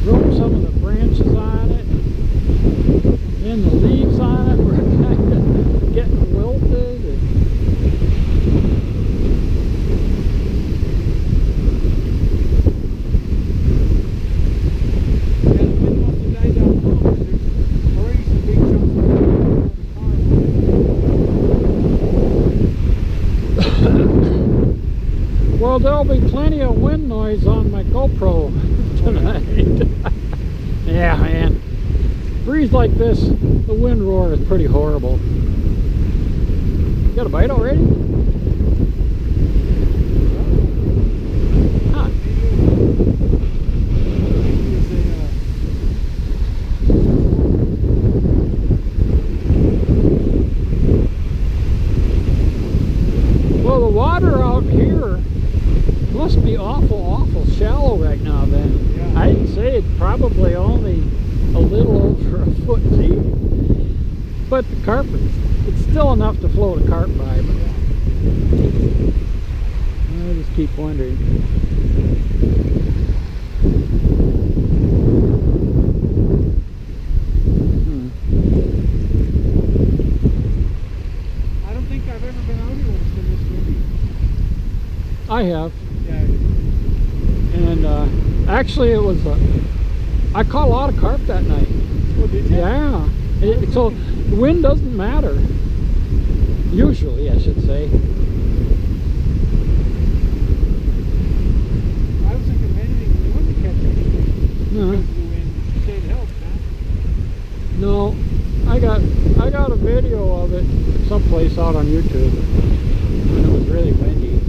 broke some of the branches on it, and the leaves on it were kind of getting wilted. Well, there'll be plenty of wind noise on my GoPro tonight. Yeah, man. Breeze like this, the wind roar is pretty horrible. You got a bite already? Huh. Well, the water out here must be awful shallow right now then. Yeah. I'd say it's probably only a little over a foot deep. But the carp, it's still enough to float a carp by. But I just keep wondering. I don't think I've ever been out here when it's been this windy. I have. Yeah. And actually it was, I caught a lot of carp that night. Oh, did you? Yeah. So the wind doesn't matter. Usually, I should say. I was thinking of anything you wouldn't catch anything. No. Because of the wind. You say it helps, huh? No. I got a video of it someplace out on YouTube when it was really windy.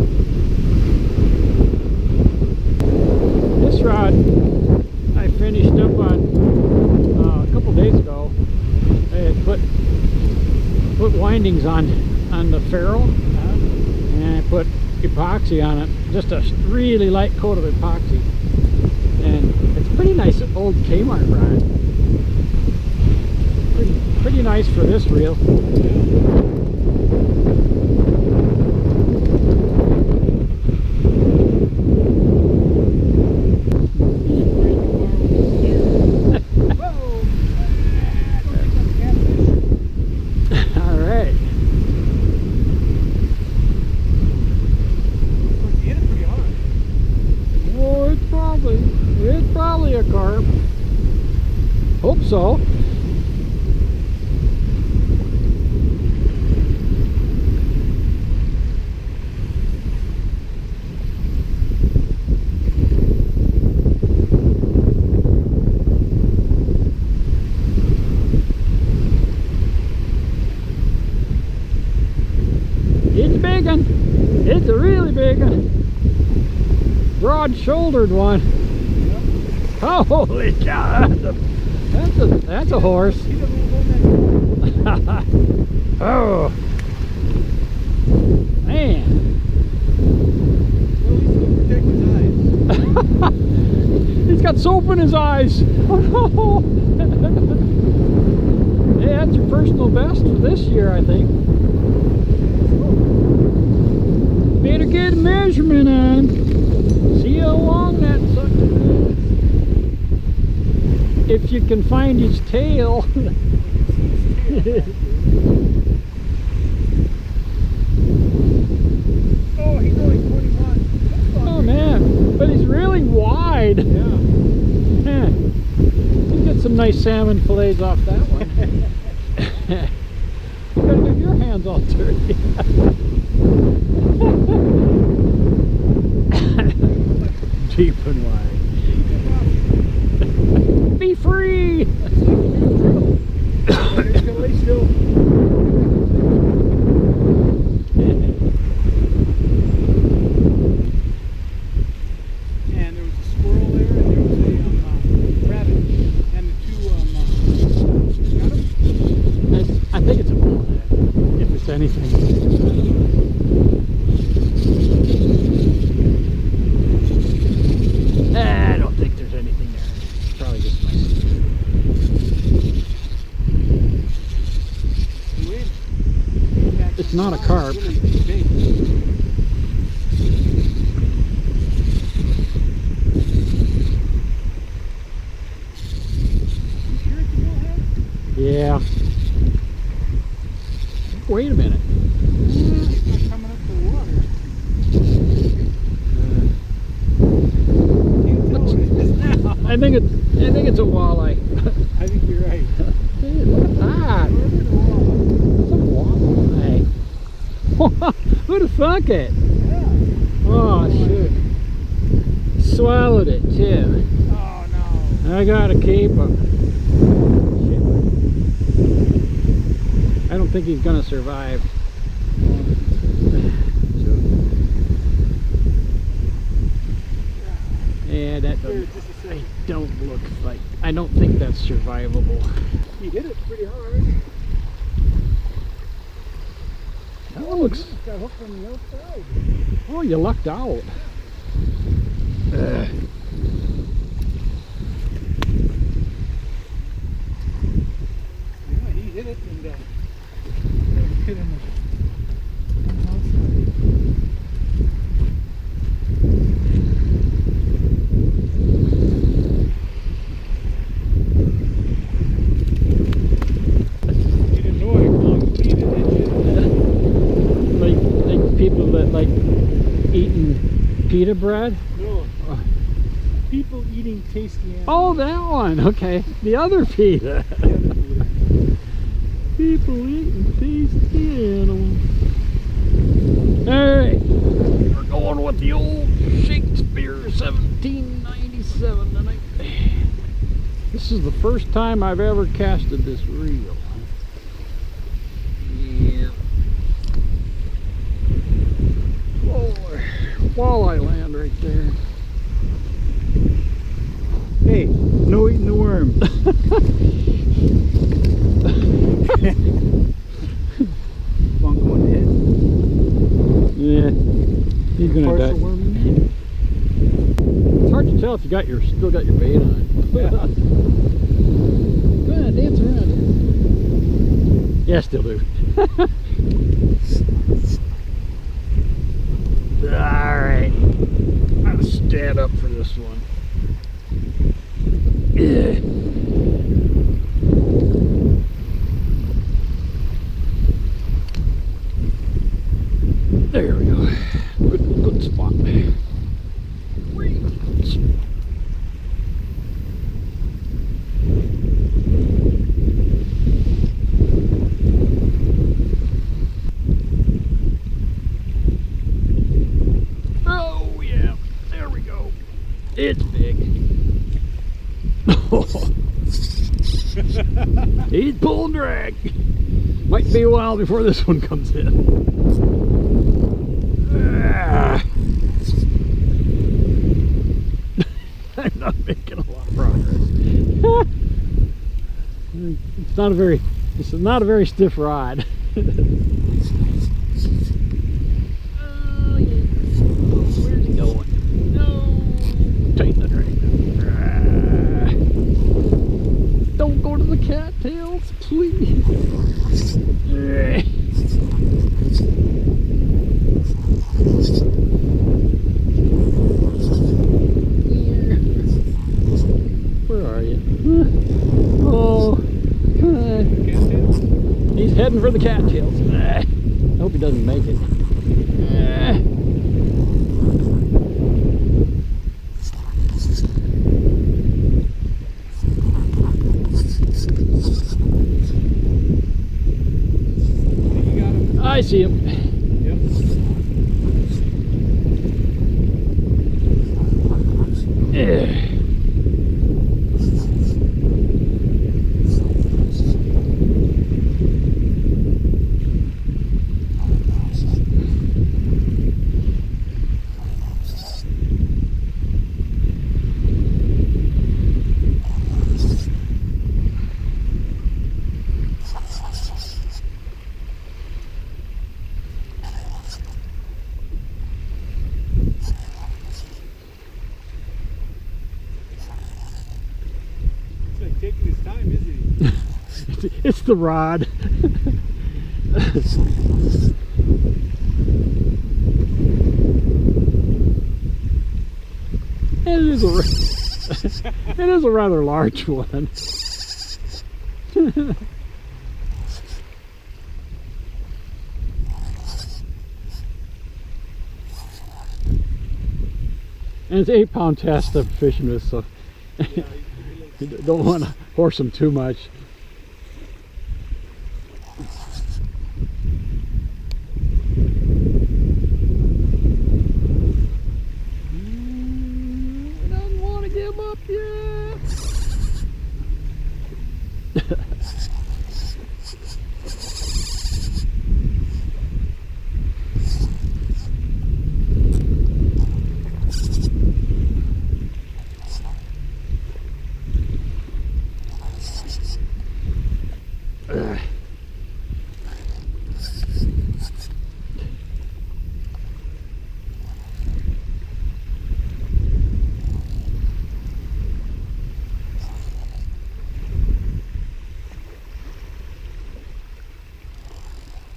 This rod I finished up on a couple days ago. I had put windings on the ferrule, and I put epoxy on it, just a really light coat of epoxy, and it's pretty nice old Kmart rod. Pretty nice for this reel. It's probably a carp. Hope so. It's a big one. It's a really big one. Broad-shouldered one. Holy cow! That's a horse. Oh man! Well, he's going to protect his eyes. He's got soap in his eyes. Oh no! Hey, that's your personal best for this year, I think. Better get a measurement on him. See how long that sucker is. If you can find his tail. Oh, he's only 21. Oh man, but he's really wide. Yeah. Yeah. You get some nice salmon fillets off that one. You gotta get your hands all dirty. Deep and wide. Be free! And there was a squirrel there, and there was a rabbit, and the two got him? I think it's a bull, if it's anything. I don't think there's anything there. It's probably just my sister. It's not a carp. Yeah. Wait a minute. He's not coming up the water. Can't tell what it is now. I think it's a walleye. I think you're right. Hey, look at that. It's a walleye. Who'd have thunk it? Yeah. Oh shoot. Swallowed it too. Oh no. I gotta keep him. I don't think he's gonna survive. Yeah, that doesn't. I don't think that's survivable. He hit it pretty hard. That one looks. Got hooked on the outside. Oh, you lucked out. Yeah, he hit it and hit him on the outside. You didn't know I called it, did you? Like people that like eating pita bread. No. People eating tasty animals. Oh, that one. Okay, the other pita. People eating tasty animals. Alright, we're going with the old Shakespeare 1797 tonight. This is the first time I've ever casted this reel. Yeah. Oh, walleye land right there. Hey, no eating the worm. Bunk one hit. Yeah, he's gonna die. Partial worm. It's hard to tell if you got still got your bait on. Yeah. Go ahead, dance around. Yeah, still do. Alright. I'll stand up for this one. Yeah. There we go. Good spot. Oh yeah, there we go. It's big. He's pulling drag. Might be a while before this one comes in. I'm not making a lot of progress. This is not a very stiff rod. Oh, yeah. Where's he going? No. Tighten the drag. Don't go to the cattails, please. Where are you? Oh, he's heading for the cattails. I hope he doesn't make it. I see him. Yep. Taking his time, isn't he? It's the rod. It is a rather large one. And it's 8-pound test I'm fishing with, so Yeah, you don't want to horse them too much. I don't want to give up yet.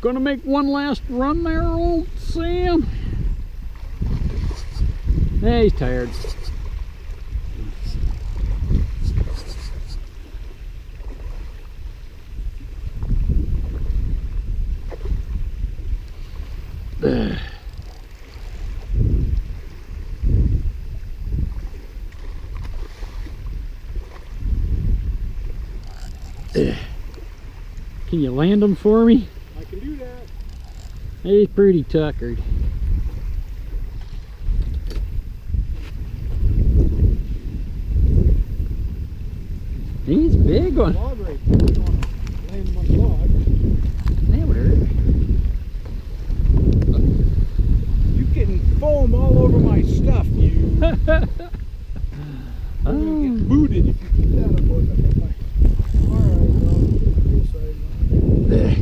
Gonna make one last run there, old Sam. Hey, he's tired. Can you land him for me? I can do that. He's pretty tuckered. He's a big one. Log right there. You don't want to land him on the log. That would hurt. You getting foam all over my stuff, you. You're gonna get booted if you keep that up on my. Alright, well, hillside now.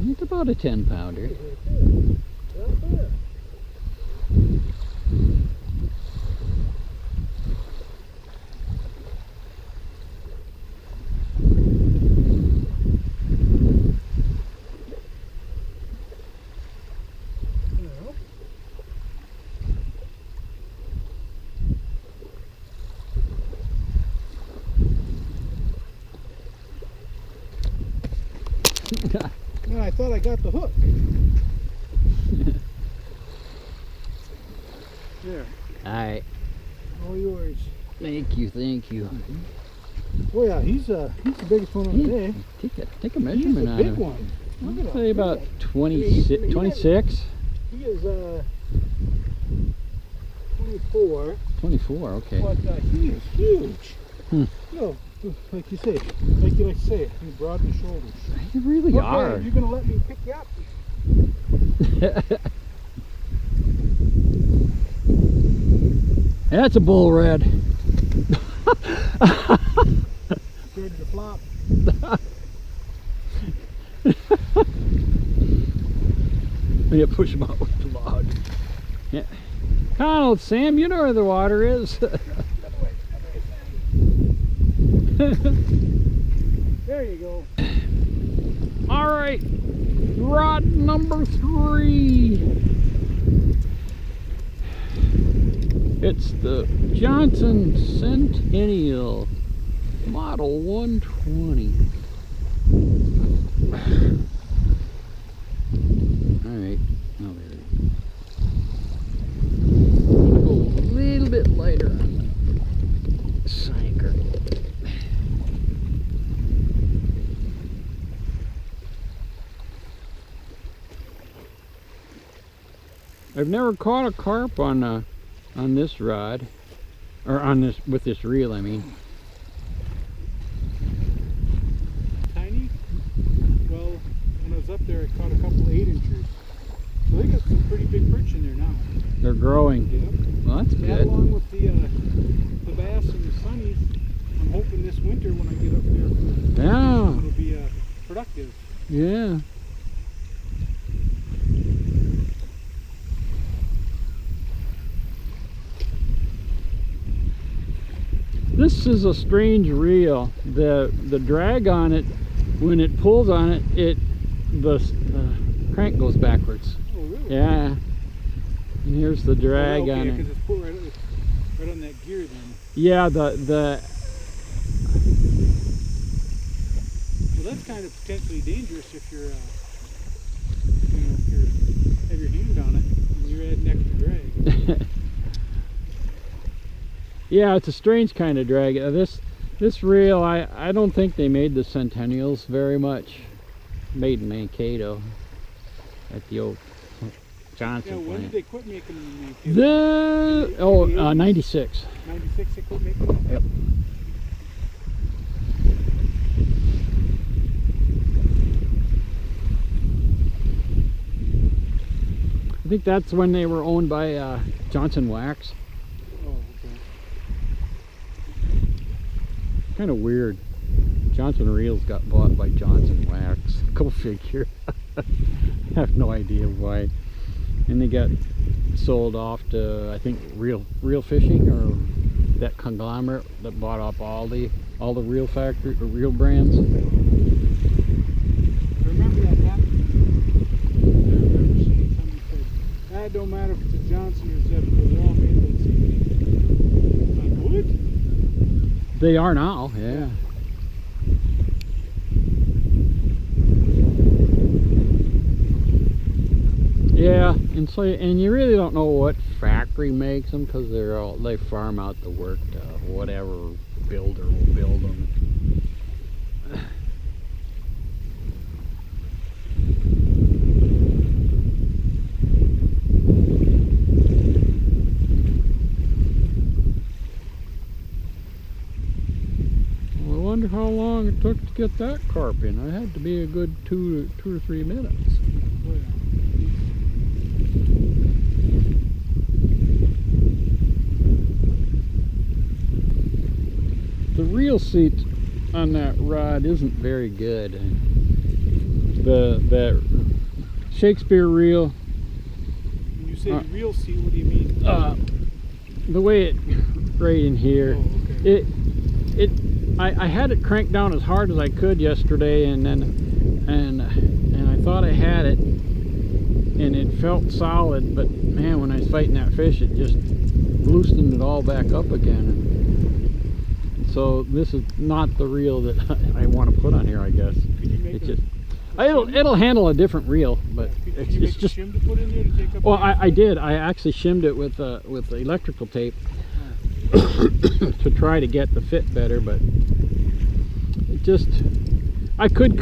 It's about a 10-pounder. Man, I thought I got the hook. There. Alright. All yours. Thank you, thank you. Oh yeah, he's the biggest one of the day. Take a measurement He's a on big him. one. Look at Say him. about Look at 26. 26? He is 24. 24, okay. But he is huge. Hmm. You know, like you say, like you like to say, he's broad in the shoulders. You really Okay, are. you're gonna let me pick you up. That's a bull red. Ready to flop. Yeah, push him out with the log. Yeah. Come on, old Sam, you know where the water is. There you go. All right, rod number 3. It's the Johnson Centennial Model 120. All right, oh, there it is. Go a little bit lighter on the sinker. I've never caught a carp on this rod, or on this with this reel. I mean, Tiny? Well, when I was up there, I caught a couple 8-inchers. So they got some pretty big perch in there now. they're growing. Yep. Well, that's That good. along with the bass and the sunnies, I'm hoping this winter when I get up there for Yeah. it'll be productive. Yeah. This is a strange reel. The drag on it, when it pulls on it, the crank goes backwards. Oh, really? Yeah. And here's the drag on Because it. it's pulled right up. Right on that gear then. Yeah, Well, that's kind of potentially dangerous if you're, you know, if you have your hand on it and you're adding extra drag. yeah, it's a strange kind of drag. This reel, I don't think they made the Centennials very much. Made in Mankato at the old Johnson Yeah, when plant. did they quit making them in Mankato? The 96. 96 they quit making them? Yep. I think that's when they were owned by Johnson Wax. Oh, okay. Kind of weird. Johnson Reels got bought by Johnson Wax. Go figure. I have no idea why. And they got sold off to, I think, Real Fishing, or that conglomerate that bought up all the reel factory or reel brands. I remember that happened. I remember seeing somebody say, "That don't matter if it's a Johnson or Zebco, they're all made by the same thing." Like, what? They are now, yeah. Yeah, and so you really don't know what factory makes them, because they farm out the work to whatever builder will build them. Well, I wonder how long it took to get that carp in. It had to be a good two or 3 minutes. Oh, yeah. The reel seat on that rod isn't very good. The Shakespeare reel. When you say reel seat, what do you mean? The way it right in here. Oh, okay. I had it cranked down as hard as I could yesterday, and I thought I had it, and it felt solid, but man, when I was fighting that fish, it just loosened it all back up again. So this is not the reel that I want to put on here, I guess. Could you make it'll handle a different reel, but Could you make a shim to put in there to take up? Well, I did. I actually shimmed it with the electrical tape to try to get the fit better, but it just, I could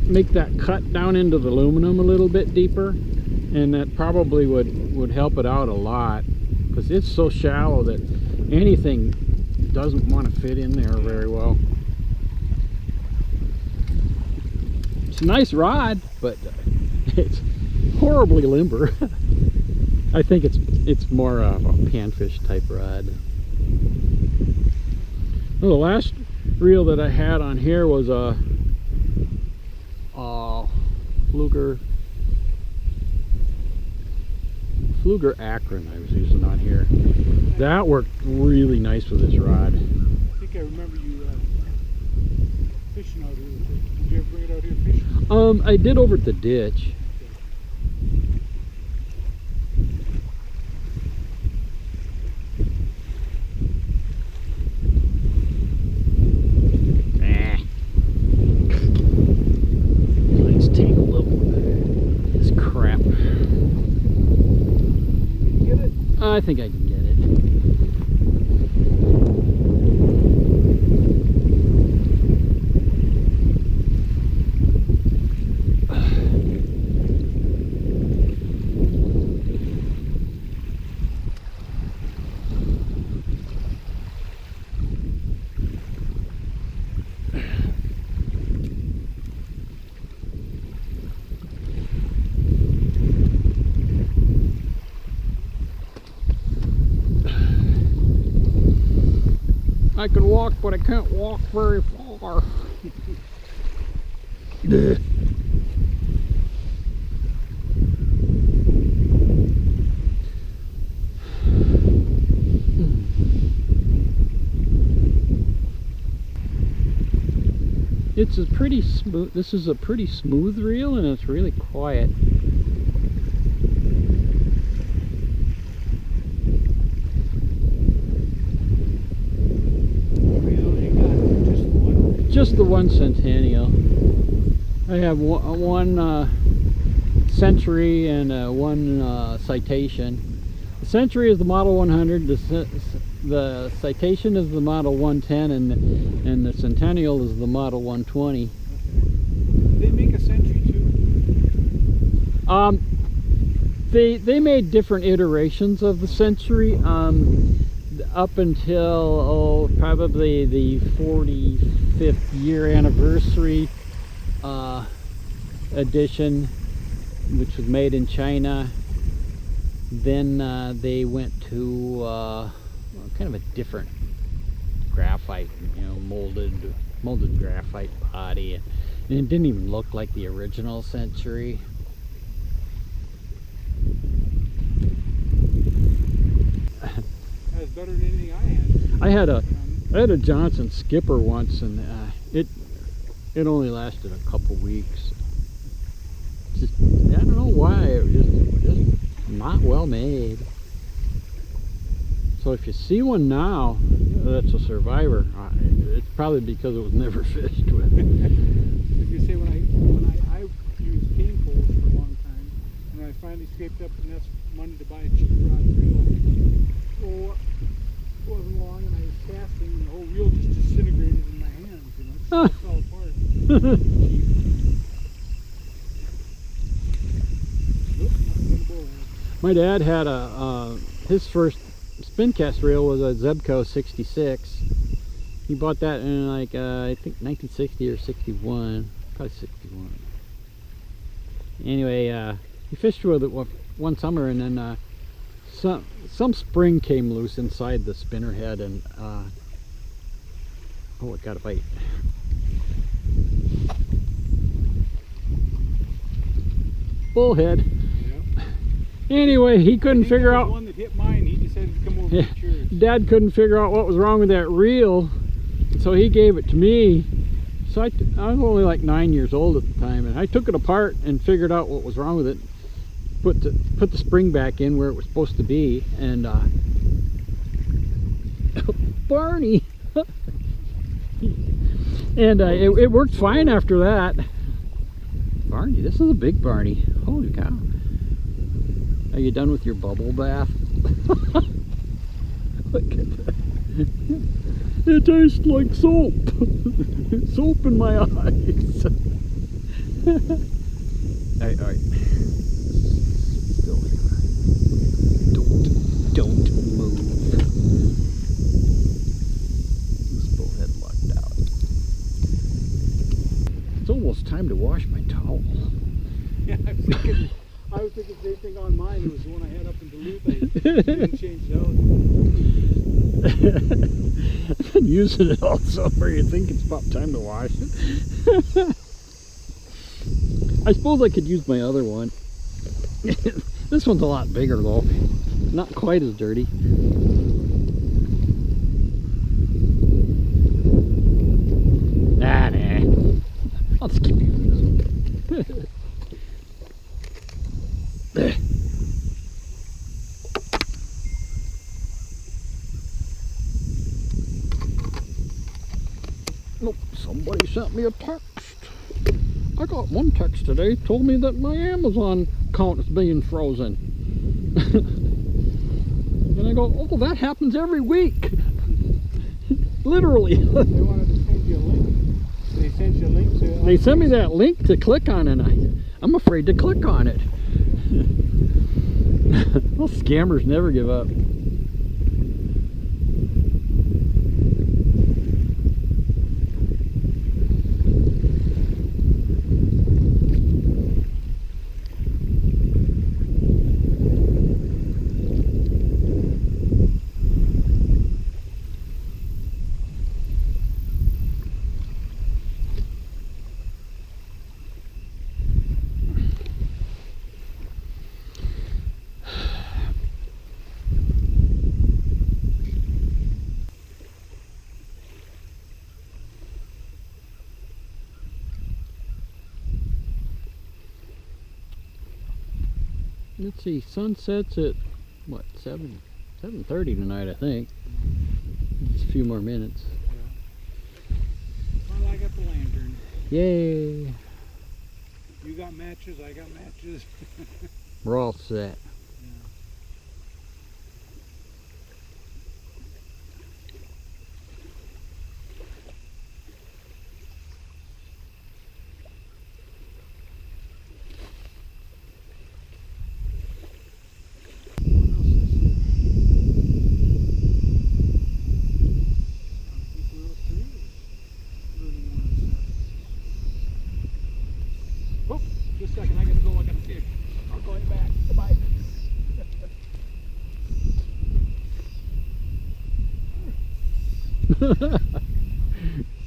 make that cut down into the aluminum a little bit deeper, and that probably would help it out a lot, because it's so shallow that anything doesn't want to fit in there very well. It's a nice rod, but it's horribly limber. I think it's more of a panfish type rod. Well, the last reel that I had on here was a Fluger Akron I was using on here. That worked really nice with this rod. I think I remember you fishing out here. Did you ever bring it out here fishing? I did over at the ditch. Legs tangled up with this crap. You get it? I think I can get it. I can walk, but I can't walk very far. It's a pretty smooth. This is a pretty smooth reel, and it's really quiet. Just the one Centennial. I have one Century and one Citation. The Century is the Model 100. The Citation is the Model 110, and the Centennial is the Model 120. Okay. They make a Century too? They made different iterations of the Century up until probably the 45th year anniversary edition, which was made in China. Then they went to kind of a different graphite, molded graphite body, and it didn't even look like the original Century. That's better than anything I had. I had a Johnson Skipper once, and it only lasted a couple weeks. Just, I don't know why, it was just not well made. So if you see one now that's a survivor, it's probably because it was never fished with. If you say when I used cane poles for a long time, and I finally scraped up enough money to buy a cheap rod reel, well, it wasn't long, and I was casting, and the whole reel just disintegrated in my hands. You know, it just fell apart. Cheap. Nope, not gonna bullhead. My dad had his first spin cast reel was a Zebco 66. He bought that in like I think 1960 or 61, probably 61. Anyway, he fished with it one summer, and then some spring came loose inside the spinner head, and oh, it got a bite. Bullhead. Anyway, he couldn't figure out. One that hit mine, he decided to come over to yours. Dad couldn't figure out what was wrong with that reel, so he gave it to me. So I was only like 9 years old at the time, and I took it apart and figured out what was wrong with it. Put the spring back in where it was supposed to be, and Barney, and it worked fine after that. Barney, this is a big Barney. Holy cow! Are you done with your bubble bath? Look at that. It tastes like soap. Soap in my eyes. Alright. Still here. Don't move. This bullhead lucked out. It's almost time to wash my towel. Yeah, I was thinking the same thing on mine. It was the one I had up in Duluth. I didn't change out. I've been using it all summer. You think it's about time to wash it? I suppose I could use my other one. This one's a lot bigger though. Not quite as dirty. Nah. I'll just keep using this one. Nope, somebody sent me a text. I got one text today, told me that my Amazon account is being frozen. And I go, oh, that happens every week. Literally. They wanted to send you a link. They sent you a link to... They sent me that link to click on, and I'm afraid to click on it. Well, scammers never give up. Let's see, sun sets at what, 7:30 tonight, I think. Just a few more minutes. Yeah. Well, I got Yay! You got matches, I got matches. We're all set. Oh, just a second, I gotta go, I gotta fish. I'll call you back. Goodbye.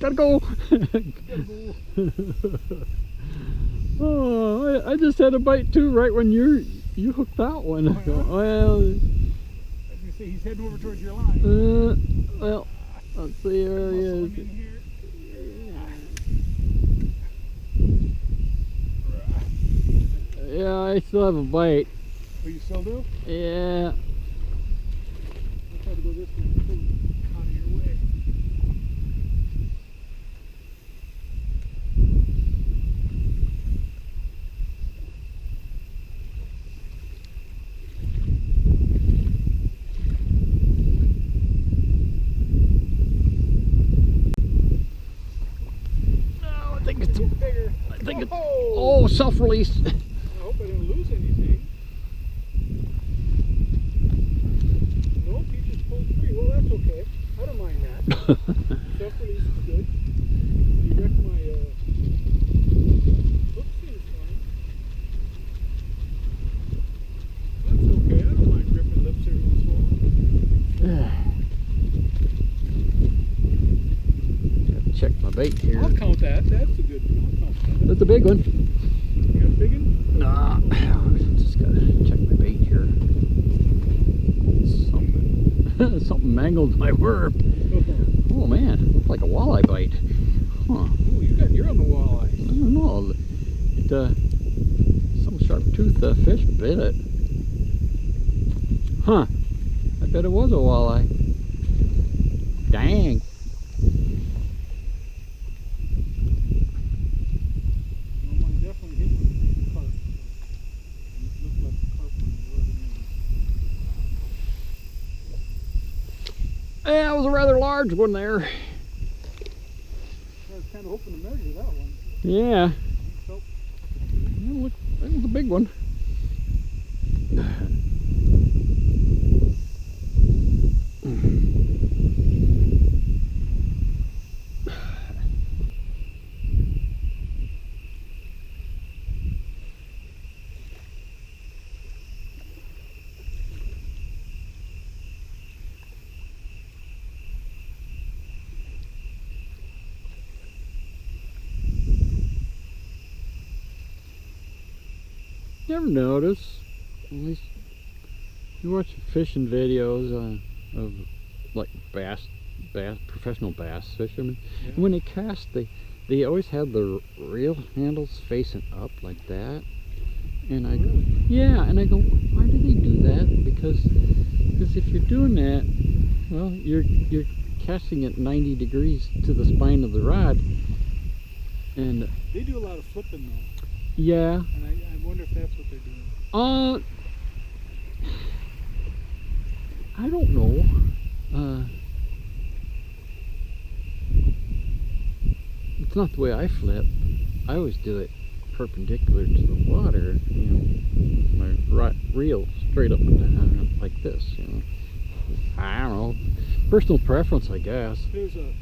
Gotta go. Gotta go. Oh, I just had a bite too right when you hooked that one. Oh, yeah? Well, I was gonna say he's heading over towards your line. well, let's see where he Muscle is. him in here. Yeah, I still have a bite. Oh, you still do? Yeah. I'll try to go this way and pull it out of your way. No, I think it's Bigger. I think it's Oh! self-release. I hope I didn't lose anything. Nope, he just pulled free. Well, that's okay. I don't mind that. Self-release is good. You wrecked my, oopsie, it's fine. That's okay. I don't mind gripping lips every once in a while. Gotta check my bait here. I'll count that. That's a good one. I'll count that. That's a big one. You got a big one? Nah, just gotta check my bait here. Something mangled my worm. Oh man, looks like a walleye bite. Huh. Oh, you're on the walleye. I don't know. Some sharp-toothed fish bit it. Huh. I bet it was a walleye. Dang. Well, mine definitely hit with carp. It looked like a carp when it was. Yeah, it was a rather large one there. I was kind of hoping to measure that one. Yeah. So, Yeah, look, that was a big one. You ever notice, at least you watch fishing videos of like professional bass fishermen, yeah. and when they cast, they always have the reel handles facing up like that, and I go, Really? yeah, and I go, why do they do that? Because if you're doing that, well, you're casting at 90 degrees to the spine of the rod, and They do a lot of flipping though, yeah. and I wonder if that's what they're doing. I don't know. It's not the way I flip. I always do it perpendicular to the water, you know, my reel straight up and down like this, you know. I don't know. Personal preference, I guess. There's I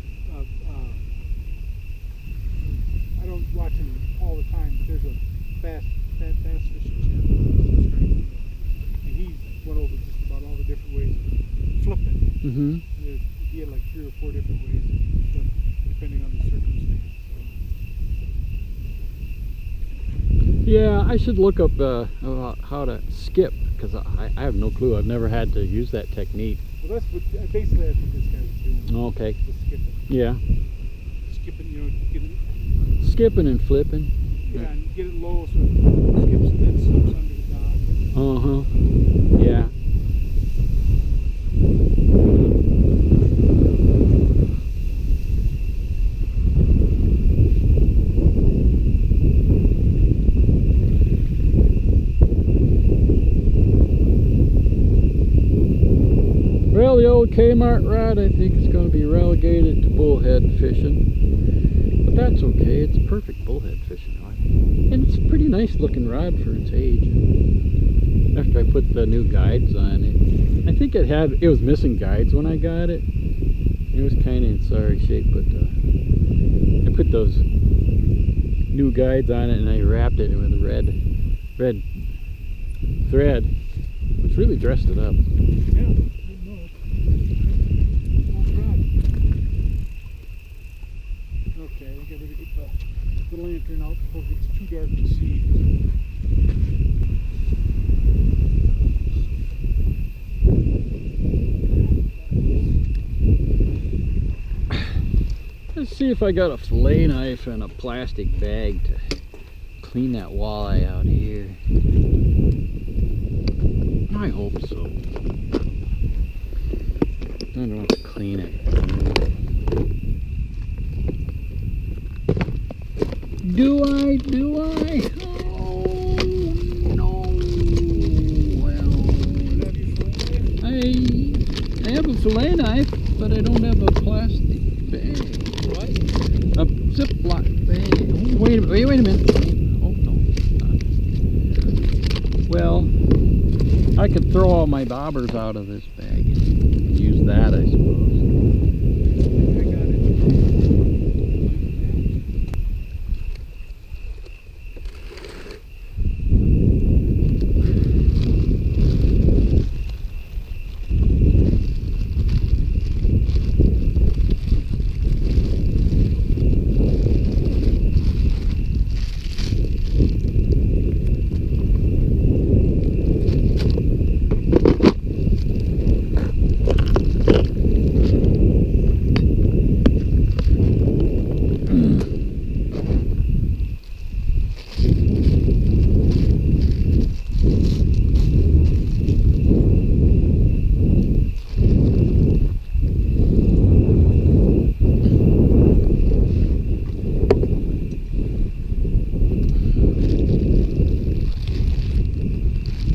don't watch him all the time, but there's a fat bass fishing channel, and he went over just about all the different ways of flipping. Mm-hmm. He had like 3 or 4 different ways that he flipped, depending on the circumstance. Yeah, I should look up about how to skip, because I have no clue. I've never had to use that technique. Well, basically that's what this guy's doing. Okay. Just skipping. Yeah. Skipping, you know, get it, Skipping and flipping. yeah, and get it low so it skips and then slips under the dock. Uh-huh. Yeah. Kmart rod, I think it's going to be relegated to bullhead fishing. But that's okay, it's a perfect bullhead fishing rod. And it's a pretty nice looking rod for its age. After I put the new guides on it. I think it was missing guides when I got it. It was kind of in sorry shape, but I put those new guides on it and I wrapped it with a red thread, which really dressed it up. Yeah, okay, I think I better get the lantern out before it gets too dark to see. Let's see if I got a fillet knife and a plastic bag to clean that walleye out here. I hope so. I don't want to clean it. Do I? Oh no. Well, I have a fillet knife, but I don't have a plastic bag. What? A Ziploc bag. Oh, wait a minute. Oh no. Well, I could throw all my bobbers out of this bag and use that, I suppose. I got it.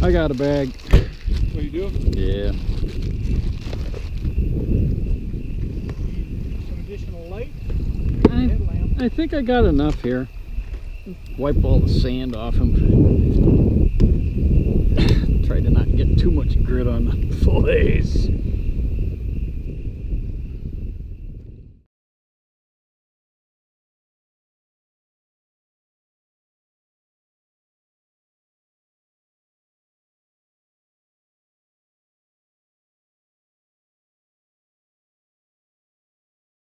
I got a bag. Oh, you do? Yeah. Some additional light? I think I got enough here. Wipe all the sand off them. Try to not get too much grit on the fillets.